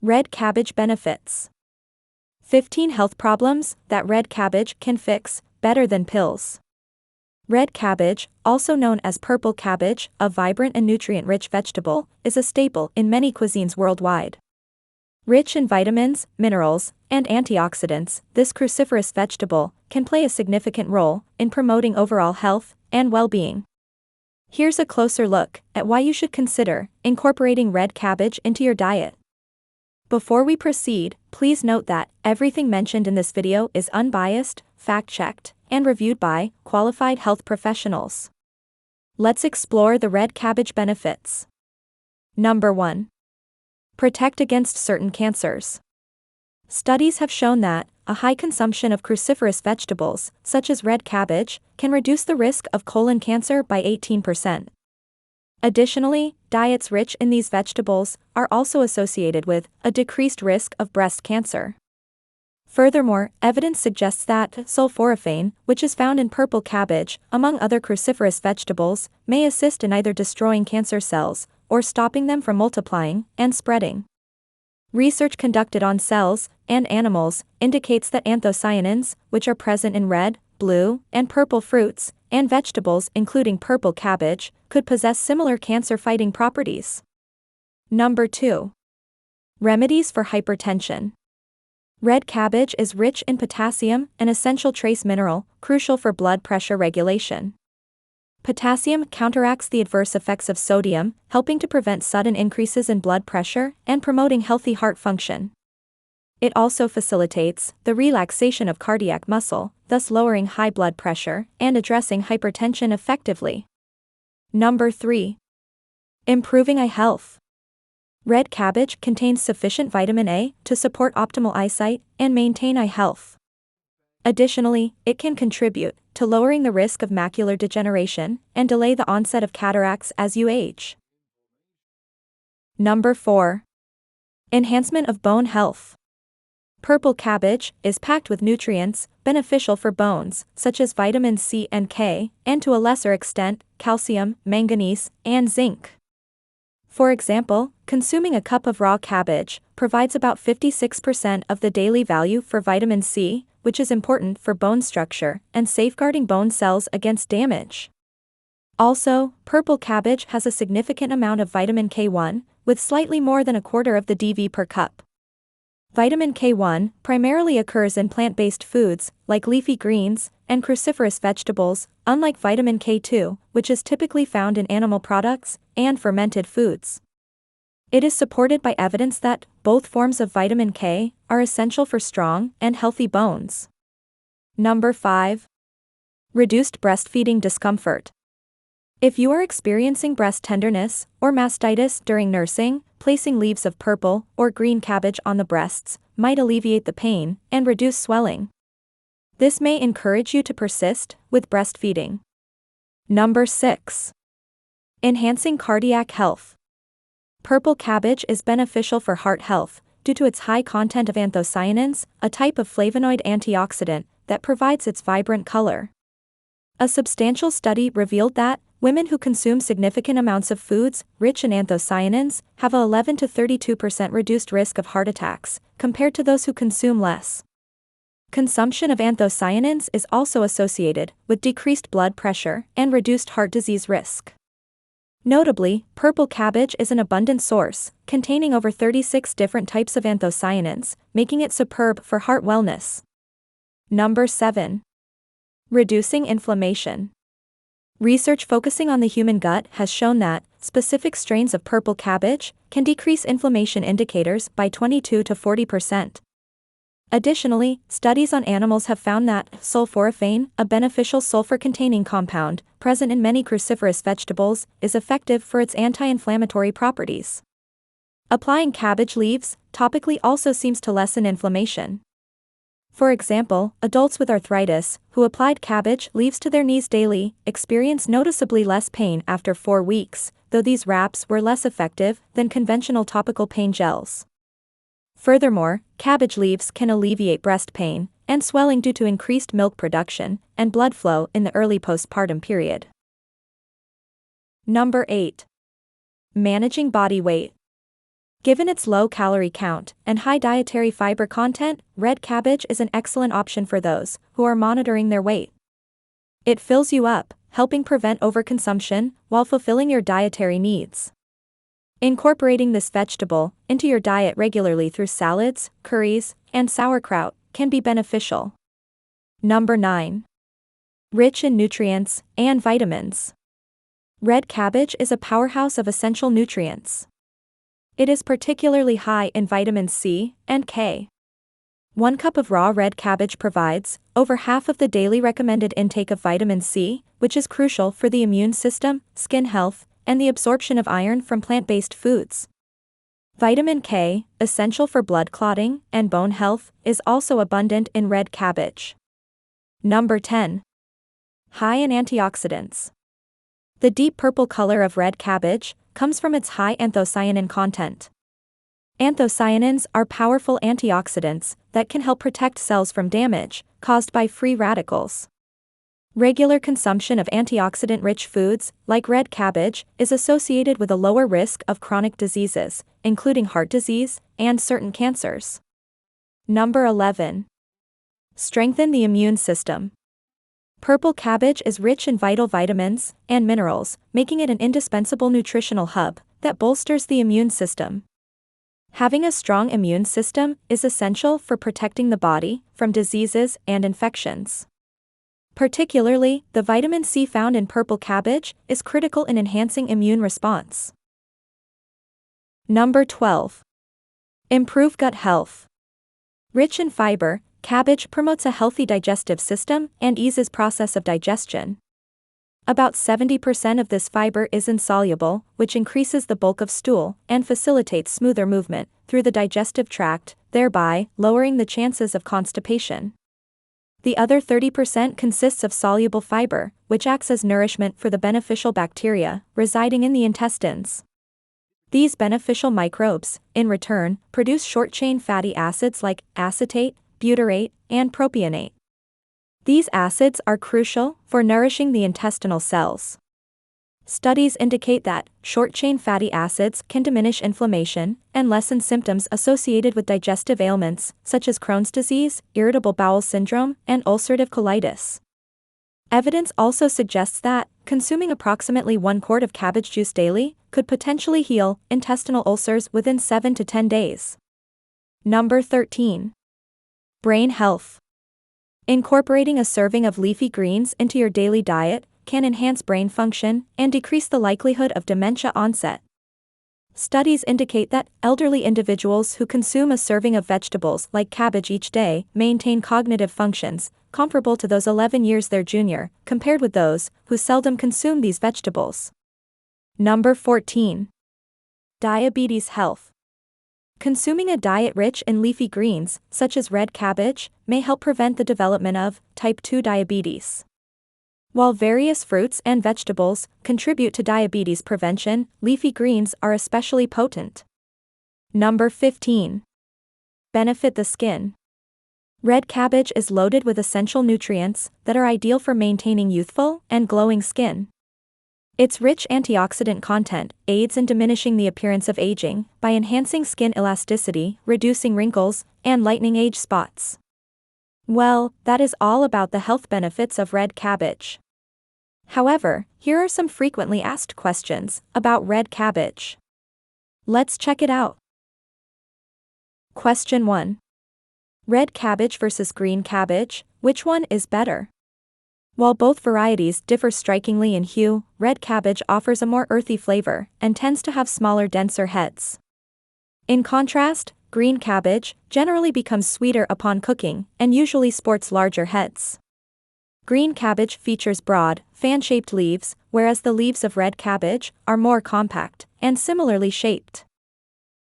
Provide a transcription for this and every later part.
Red cabbage benefits. 15 health problems that red cabbage can fix better than pills. Red cabbage, also known as purple cabbage, a vibrant and nutrient-rich vegetable, is a staple in many cuisines worldwide. Rich in vitamins, minerals, and antioxidants, this cruciferous vegetable can play a significant role in promoting overall health and well-being. Here's a closer look at why you should consider incorporating red cabbage into your diet. Before we proceed, please note that everything mentioned in this video is unbiased, fact-checked, and reviewed by qualified health professionals. Let's explore the red cabbage benefits. Number 1. Protect against certain cancers. Studies have shown that a high consumption of cruciferous vegetables, such as red cabbage, can reduce the risk of colon cancer by 18%. Additionally, diets rich in these vegetables are also associated with a decreased risk of breast cancer. Furthermore, evidence suggests that sulforaphane, which is found in purple cabbage, among other cruciferous vegetables, may assist in either destroying cancer cells or stopping them from multiplying and spreading. Research conducted on cells and animals indicates that anthocyanins, which are present in red, blue, and purple fruits and vegetables including purple cabbage, could possess similar cancer-fighting properties. Number 2. Remedies for hypertension. Red cabbage is rich in potassium, an essential trace mineral, crucial for blood pressure regulation. Potassium counteracts the adverse effects of sodium, helping to prevent sudden increases in blood pressure and promoting healthy heart function. It also facilitates the relaxation of cardiac muscle, thus lowering high blood pressure and addressing hypertension effectively. Number 3. Improving eye health. Red cabbage contains sufficient vitamin A to support optimal eyesight and maintain eye health. Additionally, it can contribute to lowering the risk of macular degeneration and delay the onset of cataracts as you age. Number 4. Enhancement of bone health. Purple cabbage is packed with nutrients beneficial for bones, such as vitamins C and K, and to a lesser extent, calcium, manganese, and zinc. For example, consuming a cup of raw cabbage provides about 56% of the daily value for vitamin C, which is important for bone structure and safeguarding bone cells against damage. Also, purple cabbage has a significant amount of vitamin K1, with slightly more than a quarter of the DV per cup. Vitamin K1 primarily occurs in plant-based foods, like leafy greens and cruciferous vegetables, unlike vitamin K2, which is typically found in animal products and fermented foods. It is supported by evidence that both forms of vitamin K are essential for strong and healthy bones. Number 5. Reduced breastfeeding discomfort. If you are experiencing breast tenderness or mastitis during nursing, placing leaves of purple or green cabbage on the breasts might alleviate the pain and reduce swelling. This may encourage you to persist with breastfeeding. Number 6. Enhancing cardiac health. Purple cabbage is beneficial for heart health due to its high content of anthocyanins, a type of flavonoid antioxidant that provides its vibrant color. A substantial study revealed that women who consume significant amounts of foods rich in anthocyanins have a 11 to 32% reduced risk of heart attacks, compared to those who consume less. Consumption of anthocyanins is also associated with decreased blood pressure and reduced heart disease risk. Notably, purple cabbage is an abundant source, containing over 36 different types of anthocyanins, making it superb for heart wellness. Number 7. Reducing inflammation. Research focusing on the human gut has shown that specific strains of purple cabbage can decrease inflammation indicators by 22 to 40%. Additionally, studies on animals have found that sulforaphane, a beneficial sulfur-containing compound present in many cruciferous vegetables, is effective for its anti-inflammatory properties. Applying cabbage leaves topically also seems to lessen inflammation. For example, adults with arthritis who applied cabbage leaves to their knees daily experienced noticeably less pain after 4 weeks, though these wraps were less effective than conventional topical pain gels. Furthermore, cabbage leaves can alleviate breast pain and swelling due to increased milk production and blood flow in the early postpartum period. Number 8. Managing body weight. Given its low calorie count and high dietary fiber content, red cabbage is an excellent option for those who are monitoring their weight. It fills you up, helping prevent overconsumption while fulfilling your dietary needs. Incorporating this vegetable into your diet regularly through salads, curries, and sauerkraut can be beneficial. Number 9. Rich in nutrients and vitamins. Red cabbage is a powerhouse of essential nutrients. It is particularly high in vitamins C and K. 1 cup of raw red cabbage provides over half of the daily recommended intake of vitamin C, which is crucial for the immune system, skin health, and the absorption of iron from plant-based foods. Vitamin K, essential for blood clotting and bone health, is also abundant in red cabbage. Number 10. High in antioxidants. The deep purple color of red cabbage comes from its high anthocyanin content. Anthocyanins are powerful antioxidants that can help protect cells from damage caused by free radicals. Regular consumption of antioxidant-rich foods, like red cabbage, is associated with a lower risk of chronic diseases, including heart disease and certain cancers. Number 11. Strengthen the immune system. Purple cabbage is rich in vital vitamins and minerals, making it an indispensable nutritional hub that bolsters the immune system. Having a strong immune system is essential for protecting the body from diseases and infections. Particularly, the vitamin C found in purple cabbage is critical in enhancing immune response. Number 12. Improve gut health. Rich in fiber, cabbage promotes a healthy digestive system and eases process of digestion. About 70% of this fiber is insoluble, which increases the bulk of stool and facilitates smoother movement through the digestive tract, thereby lowering the chances of constipation. The other 30% consists of soluble fiber, which acts as nourishment for the beneficial bacteria residing in the intestines. These beneficial microbes, in return, produce short-chain fatty acids like acetate, butyrate, and propionate. These acids are crucial for nourishing the intestinal cells. Studies indicate that short-chain fatty acids can diminish inflammation and lessen symptoms associated with digestive ailments such as Crohn's disease, irritable bowel syndrome, and ulcerative colitis. Evidence also suggests that consuming approximately 1 quart of cabbage juice daily could potentially heal intestinal ulcers within 7 to 10 days. Number 13. Brain health. Incorporating a serving of leafy greens into your daily diet can enhance brain function and decrease the likelihood of dementia onset. Studies indicate that elderly individuals who consume a serving of vegetables like cabbage each day maintain cognitive functions comparable to those 11 years their junior, compared with those who seldom consume these vegetables. Number 14. Diabetes health. Consuming a diet rich in leafy greens, such as red cabbage, may help prevent the development of type 2 diabetes. While various fruits and vegetables contribute to diabetes prevention, leafy greens are especially potent. Number 15. Benefit the skin. Red cabbage is loaded with essential nutrients that are ideal for maintaining youthful and glowing skin. Its rich antioxidant content aids in diminishing the appearance of aging by enhancing skin elasticity, reducing wrinkles, and lightening age spots. Well, that is all about the health benefits of red cabbage. However, here are some frequently asked questions about red cabbage. Let's check it out. Question 1. Red cabbage versus green cabbage, which one is better? While both varieties differ strikingly in hue, red cabbage offers a more earthy flavor and tends to have smaller, denser heads. In contrast, green cabbage generally becomes sweeter upon cooking and usually sports larger heads. Green cabbage features broad, fan-shaped leaves, whereas the leaves of red cabbage are more compact and similarly shaped.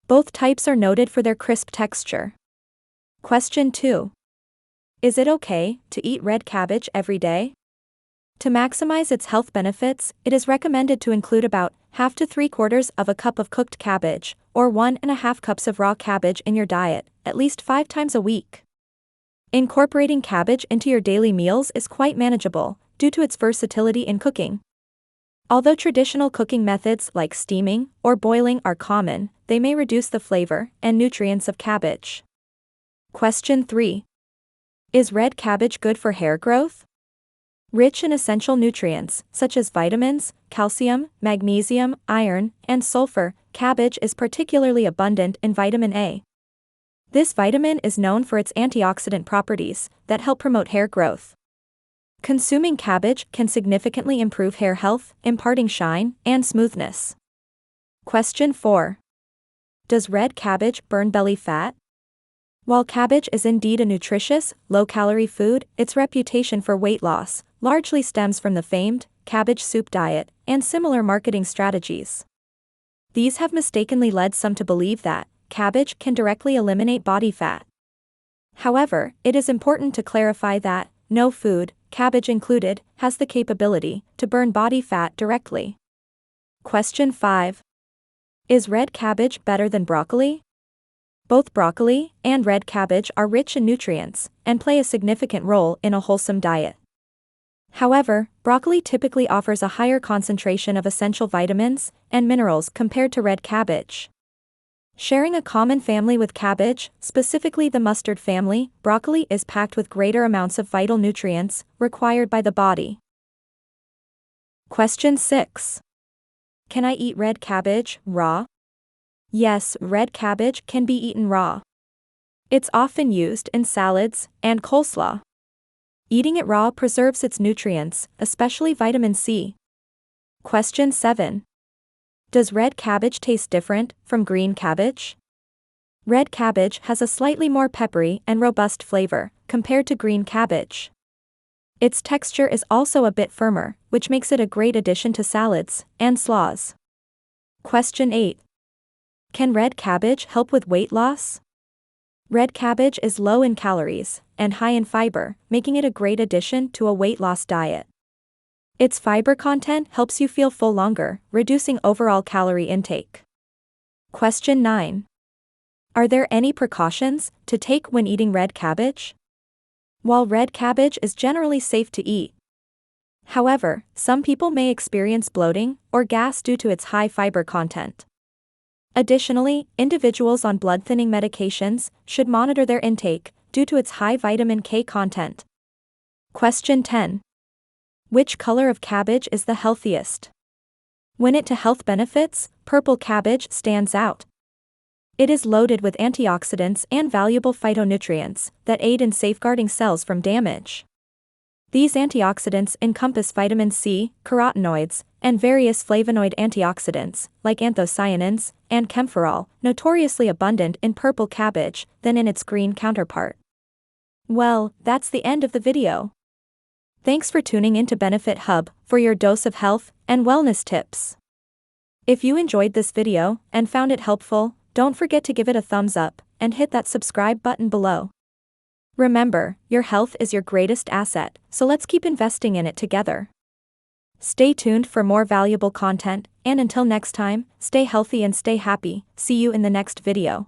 Both types are noted for their crisp texture. Question 2. Is it okay to eat red cabbage every day? To maximize its health benefits, it is recommended to include about half to 3/4 of a cup of cooked cabbage, or 1.5 cups of raw cabbage in your diet, at least 5 times a week. Incorporating cabbage into your daily meals is quite manageable, due to its versatility in cooking. Although traditional cooking methods like steaming or boiling are common, they may reduce the flavor and nutrients of cabbage. Question 3. Is red cabbage good for hair growth? Rich in essential nutrients, such as vitamins, calcium, magnesium, iron, and sulfur, cabbage is particularly abundant in vitamin A. This vitamin is known for its antioxidant properties that help promote hair growth. Consuming cabbage can significantly improve hair health, imparting shine and smoothness. Question 4. Does red cabbage burn belly fat? While cabbage is indeed a nutritious, low-calorie food, its reputation for weight loss largely stems from the famed cabbage soup diet and similar marketing strategies. These have mistakenly led some to believe that cabbage can directly eliminate body fat. However, it is important to clarify that no food, cabbage included, has the capability to burn body fat directly. Question 5. Is red cabbage better than broccoli? Both broccoli and red cabbage are rich in nutrients and play a significant role in a wholesome diet. However, broccoli typically offers a higher concentration of essential vitamins and minerals compared to red cabbage. Sharing a common family with cabbage, specifically the mustard family, broccoli is packed with greater amounts of vital nutrients required by the body. Question 6. Can I eat red cabbage raw? Yes, red cabbage can be eaten raw. It's often used in salads and coleslaw. Eating it raw preserves its nutrients, especially vitamin C. Question 7. Does red cabbage taste different from green cabbage? Red cabbage has a slightly more peppery and robust flavor compared to green cabbage. Its texture is also a bit firmer, which makes it a great addition to salads and slaws. Question 8. Can red cabbage help with weight loss? Red cabbage is low in calories and high in fiber, making it a great addition to a weight loss diet. Its fiber content helps you feel full longer, reducing overall calorie intake. Question 9. Are there any precautions to take when eating red cabbage? While red cabbage is generally safe to eat, however, some people may experience bloating or gas due to its high fiber content. Additionally, individuals on blood-thinning medications should monitor their intake due to its high vitamin K content. Question 10. Which color of cabbage is the healthiest? When it to health benefits, purple cabbage stands out. It is loaded with antioxidants and valuable phytonutrients that aid in safeguarding cells from damage. These antioxidants encompass vitamin C, carotenoids, and various flavonoid antioxidants, like anthocyanins and camphorol, notoriously abundant in purple cabbage than in its green counterpart. Well, that's the end of the video. Thanks for tuning in to Benefit Hub for your dose of health and wellness tips. If you enjoyed this video and found it helpful, don't forget to give it a thumbs up and hit that subscribe button below. Remember, your health is your greatest asset, so let's keep investing in it together. Stay tuned for more valuable content, and until next time, stay healthy and stay happy. See you in the next video.